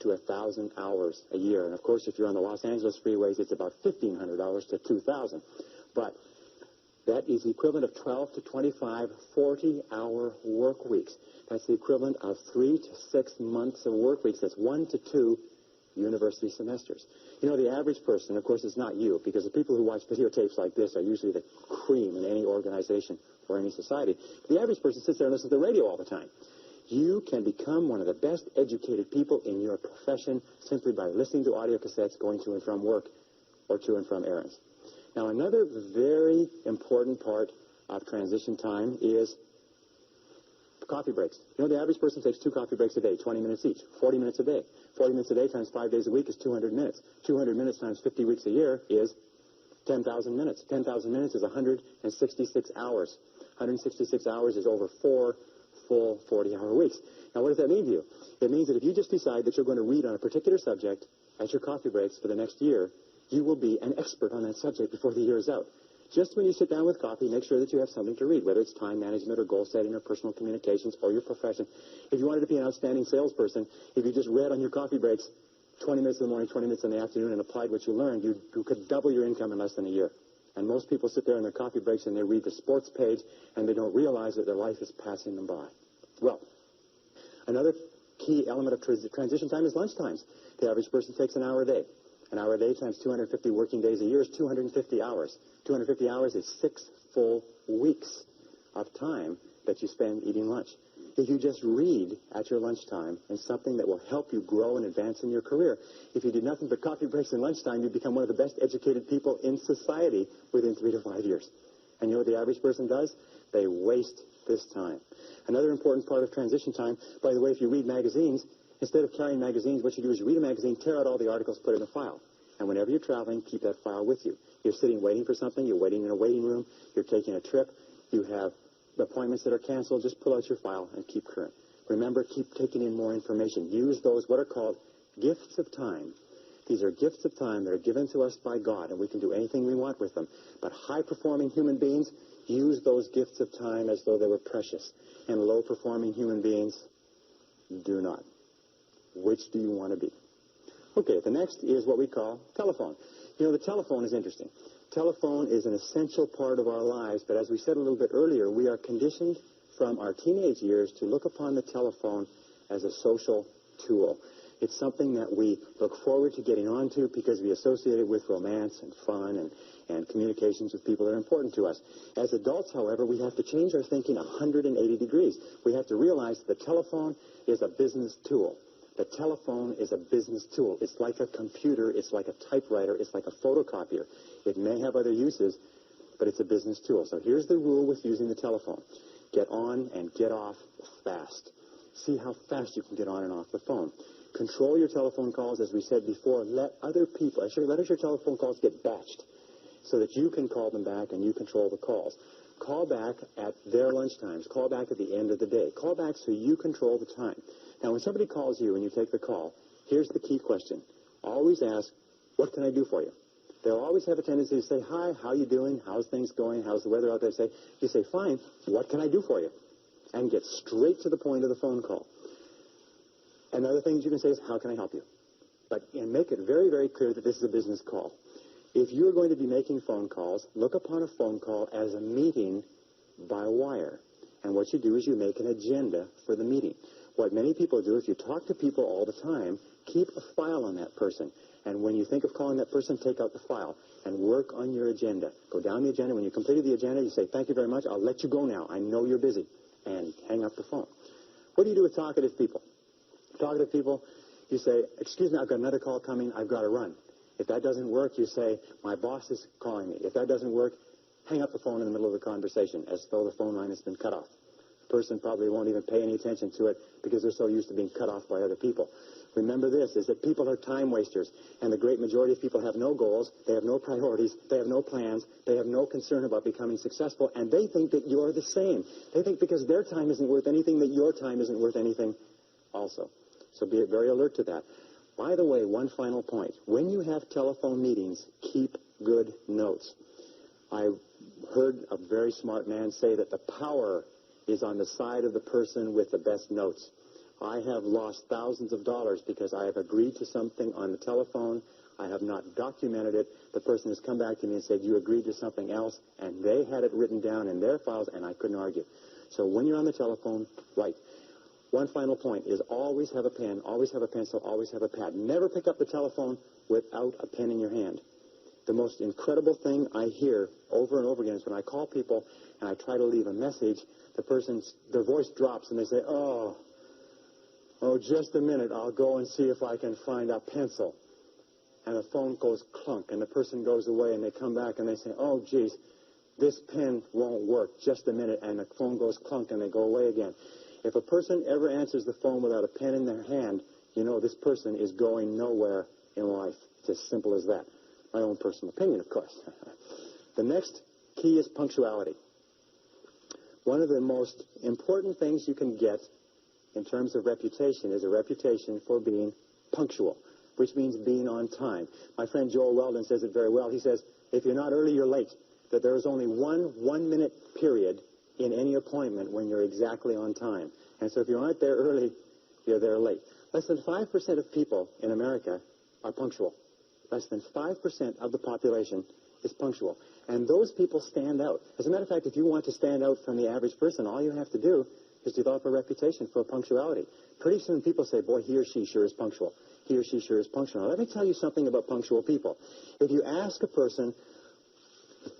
to 1,000 hours a year. And, of course, if you're on the Los Angeles freeways, it's about 1,500 hours to 2,000. But that is the equivalent of 12 to 25 40-hour work weeks. That's the equivalent of 3 to 6 months of work weeks. That's 1 to 2 university semesters. You know, the average person, of course, it's not you, because the people who watch videotapes like this are usually the cream in any organization or any society. The average person sits there and listens to the radio all the time. You can become one of the best educated people in your profession simply by listening to audio cassettes going to and from work or to and from errands. Now, another very important part of transition time is coffee breaks. You know, the average person takes 2 coffee breaks a day, 20 minutes each, 40 minutes a day. 40 minutes a day times 5 days a week is 200 minutes. 200 minutes times 50 weeks a year is 10,000 minutes. 10,000 minutes is 166 hours. 166 hours is over 4 full 40-hour weeks. Now, what does that mean to you? It means that if you just decide that you're going to read on a particular subject at your coffee breaks for the next year, you will be an expert on that subject before the year is out. Just when you sit down with coffee, make sure that you have something to read, whether it's time management or goal setting or personal communications or your profession. If you wanted to be an outstanding salesperson, if you just read on your coffee breaks 20 minutes in the morning, 20 minutes in the afternoon, and applied what you learned, you could double your income in less than a year. And most people sit there in their coffee breaks and they read the sports page and they don't realize that their life is passing them by. Well, another key element of transition time is lunch times. The average person takes an hour a day. An hour a day times 250 working days a year is 250 hours. 250 hours is 6 full weeks of time that you spend eating lunch. If you just read at your lunchtime and something that will help you grow and advance in your career, if you did nothing but coffee breaks and lunchtime, you'd become one of the best educated people in society within 3 to 5 years. And you know what the average person does? They waste this time. Another important part of transition time, by the way, if you read magazines, instead of carrying magazines, what you do is you read a magazine, tear out all the articles, put it in a file. And whenever you're traveling, keep that file with you. You're sitting waiting for something, you're waiting in a waiting room, you're taking a trip, you have appointments that are canceled, just pull out your file and keep current. Remember, keep taking in more information. Use those, what are called gifts of time. These are gifts of time that are given to us by God, and we can do anything we want with them. But high-performing human beings use those gifts of time as though they were precious, and low-performing human beings do not. Which do you want to be? Okay, the next is what we call telephone. You know, the telephone is interesting. Telephone is an essential part of our lives, but as we said a little bit earlier, we are conditioned from our teenage years to look upon the telephone as a social tool. It's something that we look forward to getting onto because we associate it with romance and fun and communications with people that are important to us. As adults, however, we have to change our thinking 180 degrees. We have to realize that the telephone is a business tool. The telephone is a business tool. It's like a computer. It's like a typewriter. It's like a photocopier. It may have other uses, but it's a business tool. So here's the rule with using the telephone. Get on and get off fast. See how fast you can get on and off the phone. Control your telephone calls, as we said before. Let other people, actually let your telephone calls get batched so that you can call them back and you control the calls. Call back at their lunch times. Call back at the end of the day. Call back so you control the time. Now, when somebody calls you and you take the call, here's the key question. Always ask, what can I do for you? They'll always have a tendency to say, hi, how you doing? How's things going? How's the weather out there? You say, fine, what can I do for you? And get straight to the point of the phone call. Another thing you can say is, how can I help you? And make it very, very clear that this is a business call. If you're going to be making phone calls, look upon a phone call as a meeting by wire. And what you do is you make an agenda for the meeting. What many people do, if you talk to people all the time, keep a file on that person. And when you think of calling that person, take out the file and work on your agenda. Go down the agenda. When you completed the agenda, you say, thank you very much. I'll let you go now. I know you're busy. And hang up the phone. What do you do with talkative people? Talkative people, you say, excuse me, I've got another call coming. I've got to run. If that doesn't work, you say, my boss is calling me. If that doesn't work, hang up the phone in the middle of the conversation as though the phone line has been cut off. The person probably won't even pay any attention to it because they're so used to being cut off by other people. Remember this, is that people are time wasters, and the great majority of people have no goals, they have no priorities, they have no plans, they have no concern about becoming successful, and they think that you're the same. They think because their time isn't worth anything that your time isn't worth anything also. So be very alert to that. By the way, one final point. When you have telephone meetings, keep good notes. I heard a very smart man say that the power is on the side of the person with the best notes. I have lost thousands of dollars because I have agreed to something on the telephone. I have not documented it. The person has come back to me and said, you agreed to something else, and they had it written down in their files, and I couldn't argue. So when you're on the telephone, write. One final point is always have a pen, always have a pencil, always have a pad. Never pick up the telephone without a pen in your hand. The most incredible thing I hear over and over again is when I call people and I try to leave a message, their voice drops and they say, oh, just a minute, I'll go and see if I can find a pencil. And the phone goes clunk, and the person goes away, and they come back and they say, oh, geez, this pen won't work. Just a minute, and the phone goes clunk, and they go away again. If a person ever answers the phone without a pen in their hand, you know this person is going nowhere in life. It's as simple as that. My own personal opinion, of course. The next key is punctuality. One of the most important things you can get in terms of reputation is a reputation for being punctual, which means being on time. My friend Joel Weldon says it very well. He says, if you're not early, you're late. That there is only one minute period in any appointment when you're exactly on time. And so if you aren't there early, you're there late. Less than 5% of people in America are punctual. Less than 5% of the population is punctual. And those people stand out. As a matter of fact, if you want to stand out from the average person, all you have to do is develop a reputation for punctuality. Pretty soon people say, boy, he or she sure is punctual. He or she sure is punctual. Now, let me tell you something about punctual people. If you ask a person,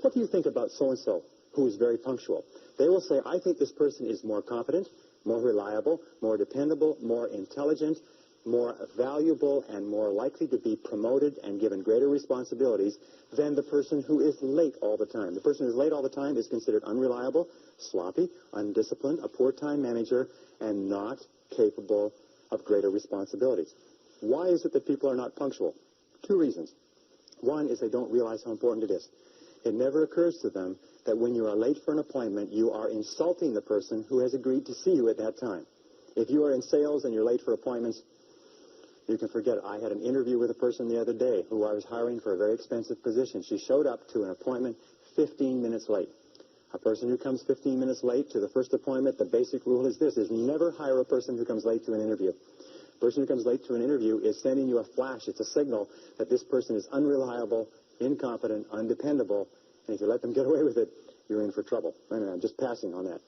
what do you think about so-and-so who is very punctual? They will say, I think this person is more competent, more reliable, more dependable, more intelligent, more valuable, and more likely to be promoted and given greater responsibilities than the person who is late all the time. The person who is late all the time is considered unreliable, sloppy, undisciplined, a poor time manager, and not capable of greater responsibilities. Why is it that people are not punctual? Two reasons. One is they don't realize how important it is. It never occurs to them that when you are late for an appointment, you are insulting the person who has agreed to see you at that time. If you are in sales and you're late for appointments, you can forget it. I had an interview with a person the other day who I was hiring for a very expensive position. She showed up to an appointment 15 minutes late. A person who comes 15 minutes late to the first appointment, the basic rule is this, is never hire a person who comes late to an interview. A person who comes late to an interview is sending you a flash. It's a signal that this person is unreliable, incompetent, undependable, and if you let them get away with it, you're in for trouble. Anyway, I'm just passing on that.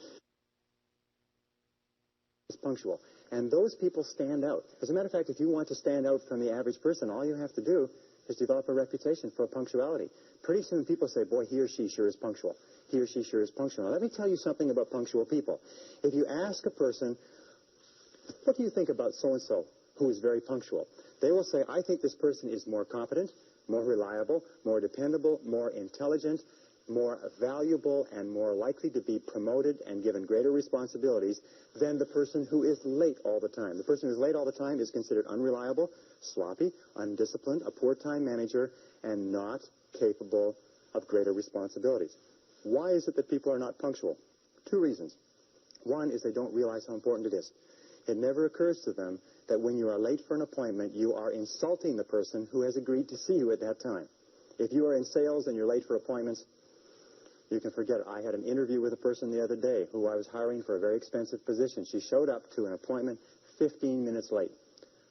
It's punctual. And those people stand out. As a matter of fact, if you want to stand out from the average person, all you have to do is develop a reputation for punctuality. Pretty soon people say, boy, he or she sure is punctual. He or she sure is punctual. Now, let me tell you something about punctual people. If you ask a person, what do you think about so-and-so who is very punctual? They will say, I think this person is more competent, more reliable, more dependable, more intelligent, more valuable, and more likely to be promoted and given greater responsibilities than the person who is late all the time. The person who is late all the time is considered unreliable, sloppy, undisciplined, a poor time manager, and not capable of greater responsibilities. Why is it that people are not punctual? Two reasons. One is they don't realize how important it is. It never occurs to them that when you are late for an appointment, you are insulting the person who has agreed to see you at that time. If you are in sales and you're late for appointments, you can forget it. I had an interview with a person the other day who I was hiring for a very expensive position. She showed up to an appointment 15 minutes late.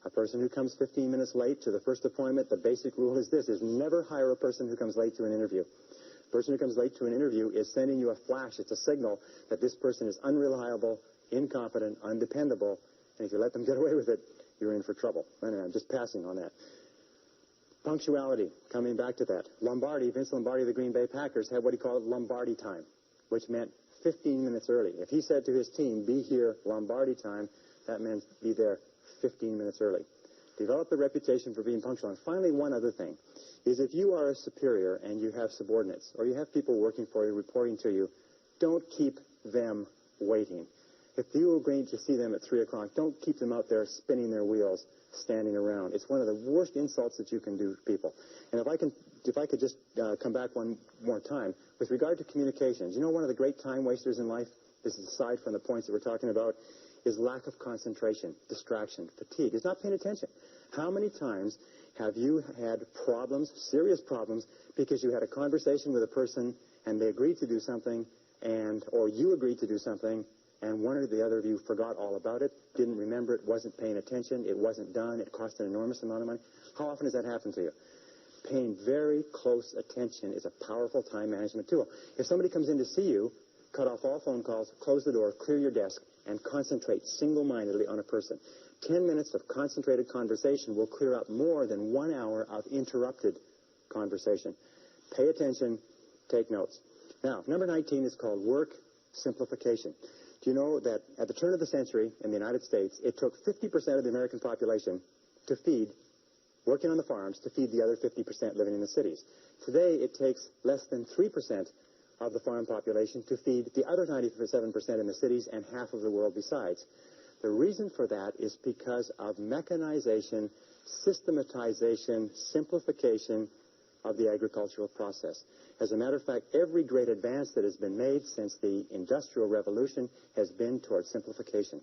A person who comes 15 minutes late to the first appointment, the basic rule is this, is never hire a person who comes late to an interview. A person who comes late to an interview is sending you a flash. It's a signal that this person is unreliable, incompetent, undependable, and if you let them get away with it, you're in for trouble. Anyway, I'm just passing on that. Punctuality, coming back to that. Vince Lombardi of the Green Bay Packers had what he called Lombardi time, which meant 15 minutes early. If he said to his team, be here Lombardi time, that meant be there 15 minutes early. Develop the reputation for being punctual. And finally, one other thing is if you are a superior and you have subordinates or you have people working for you, reporting to you, don't keep them waiting. If you agree to see them at 3 o'clock, don't keep them out there spinning their wheels, standing around. It's one of the worst insults that you can do to people. And if I could just come back one more time, with regard to communications, you know one of the great time wasters in life, this is aside from the points that we're talking about, is lack of concentration, distraction, fatigue. It's not paying attention. How many times have you had problems, serious problems, because you had a conversation with a person and they agreed to do something, or you agreed to do something, and one or the other of you forgot all about it, didn't remember it, wasn't paying attention, it wasn't done, it cost an enormous amount of money? How often does that happen to you? Paying very close attention is a powerful time management tool. If somebody comes in to see you, cut off all phone calls, close the door, clear your desk, and concentrate single-mindedly on a person. 10 minutes of concentrated conversation will clear up more than 1 hour of interrupted conversation. Pay attention, take notes. Now, number 19 is called work simplification. Do you know that at the turn of the century in the United States, it took 50% of the American population to feed, working on the farms, to feed the other 50% living in the cities. Today, it takes less than 3% of the farm population to feed the other 97% in the cities and half of the world besides. The reason for that is because of mechanization, systematization, simplification of the agricultural process. As a matter of fact, every great advance that has been made since the Industrial Revolution has been towards simplification.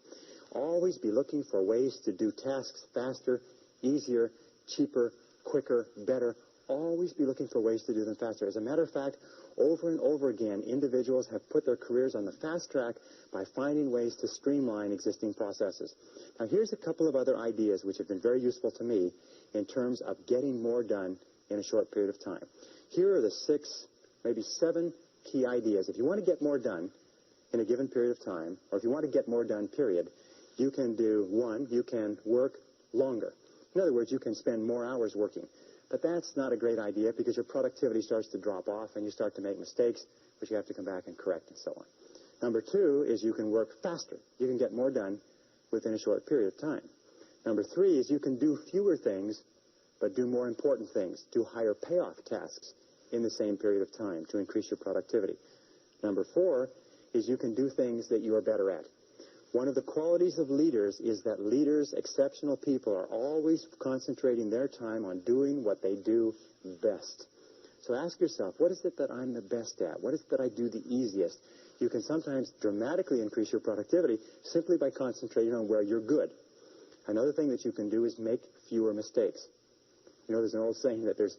Always be looking for ways to do tasks faster, easier, cheaper, quicker, better. Always be looking for ways to do them faster. As a matter of fact, over and over again, individuals have put their careers on the fast track by finding ways to streamline existing processes. Now, here's a couple of other ideas which have been very useful to me in terms of getting more done in a short period of time. Here are the 6, maybe 7 key ideas. If you want to get more done in a given period of time, or if you want to get more done, period, you can do, 1, you can work longer. In other words, you can spend more hours working. But that's not a great idea because your productivity starts to drop off and you start to make mistakes, which you have to come back and correct and so on. Number 2 is you can work faster. You can get more done within a short period of time. Number 3 is you can do fewer things, but do more important things, do higher payoff tasks in the same period of time to increase your productivity. Number 4 is you can do things that you are better at. One of the qualities of leaders is that leaders, exceptional people, are always concentrating their time on doing what they do best. So ask yourself, what is it that I'm the best at? What is it that I do the easiest? You can sometimes dramatically increase your productivity simply by concentrating on where you're good. Another thing that you can do is make fewer mistakes. You know, there's an old saying that there's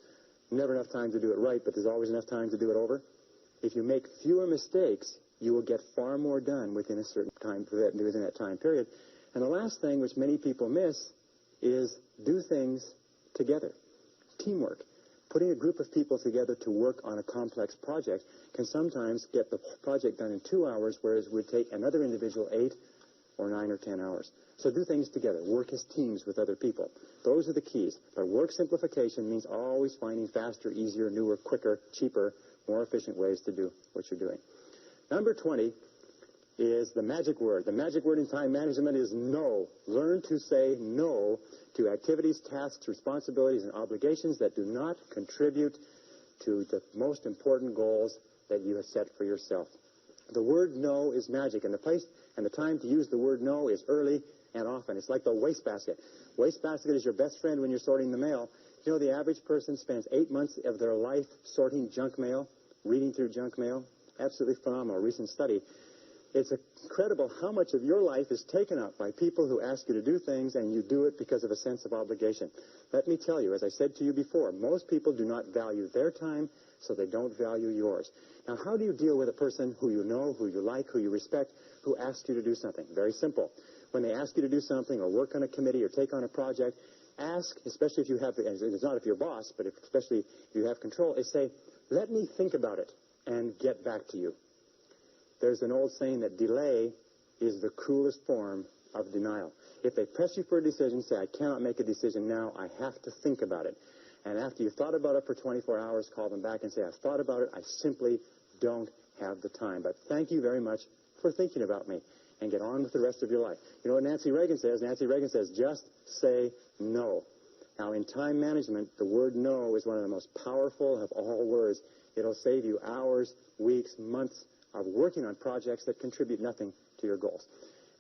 never enough time to do it right, but there's always enough time to do it over. If you make fewer mistakes, you will get far more done within a certain time, within that time period. And the last thing, which many people miss, is do things together. Teamwork. Putting a group of people together to work on a complex project can sometimes get the project done in 2 hours, whereas it would take another individual 8 or 9 or 10 hours. So do things together. Work as teams with other people. Those are the keys. But work simplification means always finding faster, easier, newer, quicker, cheaper, more efficient ways to do what you're doing. Number 20 is the magic word. The magic word in time management is no. Learn to say no to activities, tasks, responsibilities, and obligations that do not contribute to the most important goals that you have set for yourself. The word no is magic, and the place and the time to use the word no is early and often. It's like the wastebasket. Wastebasket is your best friend when you're sorting the mail. You know, the average person spends 8 months of their life sorting junk mail, reading through junk mail. Absolutely phenomenal. Recent study. It's incredible how much of your life is taken up by people who ask you to do things and you do it because of a sense of obligation. Let me tell you, as I said to you before, most people do not value their time, so they don't value yours. Now, how do you deal with a person who you know, who you like, who you respect, who asks you to do something? Very simple. When they ask you to do something or work on a committee or take on a project, ask, especially if you have, it's not if you're boss, but especially if you have control, is say, let me think about it and get back to you. There's an old saying that delay is the cruelest form of denial. If they press you for a decision, say, I cannot make a decision now, I have to think about it. And after you've thought about it for 24 hours, call them back and say, I've thought about it, I simply don't have the time. But thank you very much for thinking about me, and get on with the rest of your life. You know what Nancy Reagan says? Nancy Reagan says, just say no. Now, in time management, the word no is one of the most powerful of all words. It'll save you hours, weeks, months of working on projects that contribute nothing to your goals.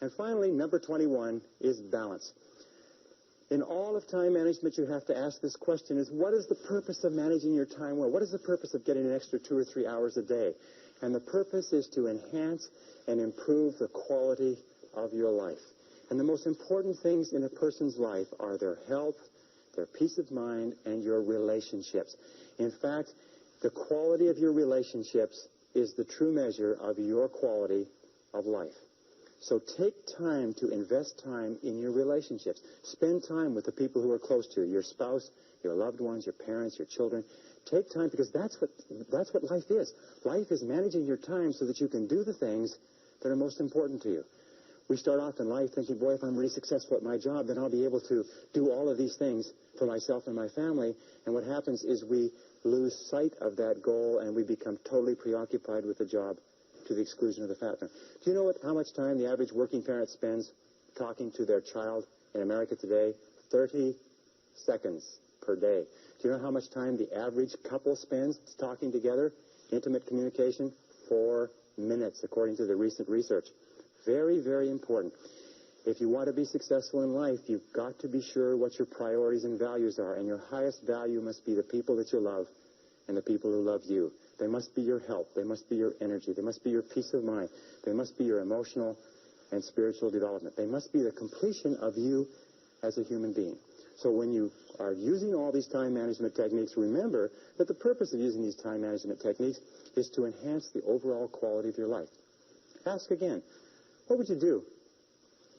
And finally, number 21 is balance. In all of time management, you have to ask this question, is what is the purpose of managing your time well? What is the purpose of getting an extra 2 or 3 hours a day? And the purpose is to enhance and improve the quality of your life. And the most important things in a person's life are their health, their peace of mind, and your relationships. In fact, the quality of your relationships is the true measure of your quality of life. So take time to invest time in your relationships. Spend time with the people who are close to you, your spouse, your loved ones, your parents, your children. Take time, because that's what life is. Life is managing your time so that you can do the things that are most important to you. We start off in life thinking, boy, if I'm really successful at my job, then I'll be able to do all of these things for myself and my family. And what happens is we lose sight of that goal and we become totally preoccupied with the job to the exclusion of the family. Do you know how much time the average working parent spends talking to their child in America today? 30 seconds per day. Do you know how much time the average couple spends talking together? Intimate communication? 4 minutes, according to the recent research. Very, very important. If you want to be successful in life, you've got to be sure what your priorities and values are. And your highest value must be the people that you love and the people who love you. They must be your health. They must be your energy. They must be your peace of mind. They must be your emotional and spiritual development. They must be the completion of you as a human being. So when you are using all these time management techniques, remember that the purpose of using these time management techniques is to enhance the overall quality of your life. Ask again, what would you do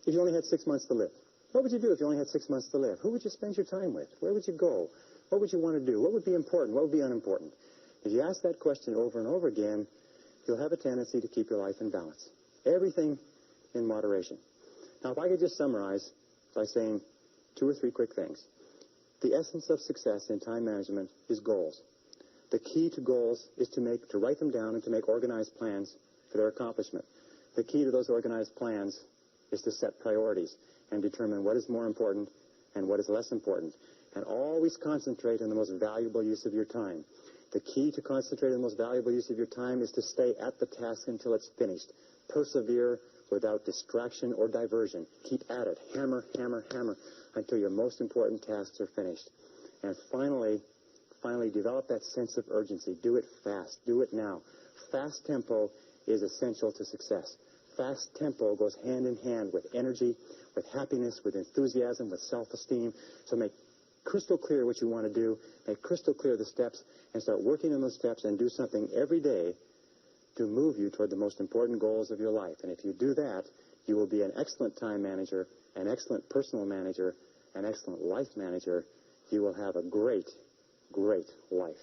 if you only had 6 months to live? What would you do if you only had 6 months to live? Who would you spend your time with? Where would you go? What would you want to do? What would be important? What would be unimportant? If you ask that question over and over again, you'll have a tendency to keep your life in balance. Everything in moderation. Now, if I could just summarize by saying 2 or 3 quick things. The essence of success in time management is goals. The key to goals is to write them down and to make organized plans for their accomplishment. The key to those organized plans is to set priorities and determine what is more important and what is less important. And always concentrate on the most valuable use of your time. The key to concentrate on the most valuable use of your time is to stay at the task until it's finished. Persevere without distraction or diversion. Keep at it. Hammer, hammer, hammer until your most important tasks are finished. And finally, develop that sense of urgency. Do it fast. Do it now. Fast tempo is essential to success. Fast tempo goes hand in hand with energy, with happiness, with enthusiasm, with self-esteem. So make crystal clear what you want to do, make crystal clear the steps, and start working on those steps and do something every day to move you toward the most important goals of your life. And if you do that, you will be an excellent time manager, an excellent personal manager, an excellent life manager. You will have a great, great life.